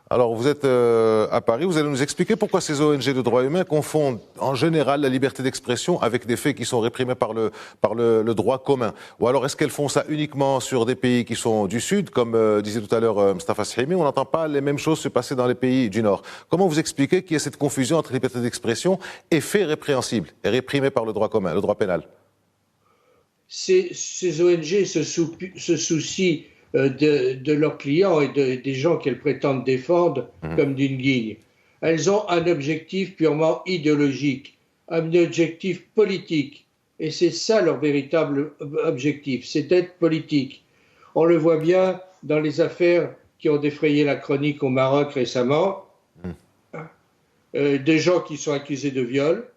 Alors, vous êtes à Paris, vous allez nous expliquer pourquoi ces ONG de droits humains confondent en général la liberté d'expression avec des faits qui sont réprimés par le droit commun. Ou alors, est-ce qu'elles font ça uniquement sur des pays qui sont du Sud, comme disait tout à l'heure Mustafa Sahimi, on n'entend pas les mêmes choses se passer dans les pays du Nord. Comment vous expliquez qu'il y a cette confusion entre liberté d'expression et faits répréhensibles et réprimés par le droit commun, le droit pénal? Ces ONG se soucient de leurs clients et des gens qu'elles prétendent défendre comme d'une guigne. Elles ont un objectif purement idéologique, un objectif politique. Et c'est ça leur véritable objectif, c'est d'être politique. On le voit bien dans les affaires qui ont défrayé la chronique au Maroc récemment. Des gens qui sont accusés de viol.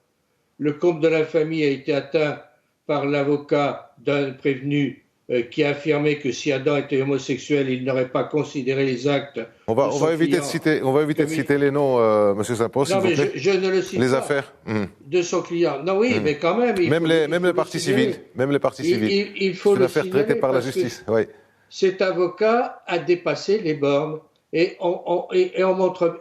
Le comble de l'infamie a été atteint par l'avocat d'un prévenu qui a affirmé que si Adam était homosexuel, il n'aurait pas considéré les actes. On va éviter de citer les noms, Monsieur Sampos, s'il vous plaît. Non, mais je ne le cite les pas. affaires De son client. Non, oui, mais quand même. Même les parties civiles. Même les parties civiles. Il faut le affaire traitée par la justice. Oui. Cet avocat a dépassé les bornes et on montre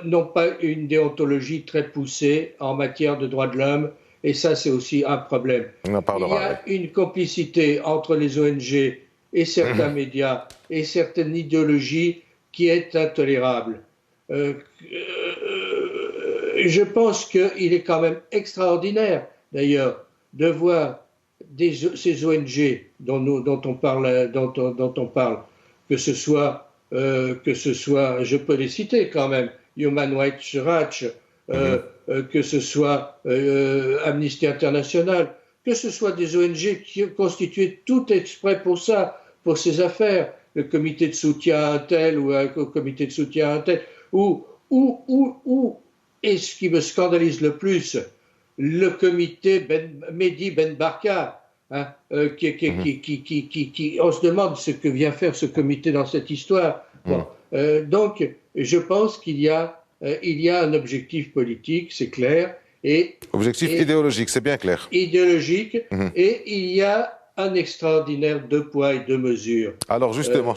n'ont pas une déontologie très poussée en matière de droits de l'homme. Et ça, c'est aussi un problème. On en parlera, il y a une complicité entre les ONG et certains médias et certaines idéologies qui est intolérable. Je pense qu'il est quand même extraordinaire, d'ailleurs, de voir ces ONG dont on parle, que ce soit, je peux les citer quand même, Human Rights Watch, que ce soit Amnesty International, que ce soit des ONG qui ont constitué tout exprès pour ça, pour ces affaires, le comité de soutien à un tel ou un comité de soutien à un tel, et ce qui me scandalise le plus, le comité Mehdi Ben Barka, hein, on se demande ce que vient faire ce comité dans cette histoire. Bon, donc, je pense qu'il y a un objectif politique, c'est clair. Objectif idéologique, c'est bien clair. Idéologique, et il y a un extraordinaire deux poids et deux mesures. Alors justement,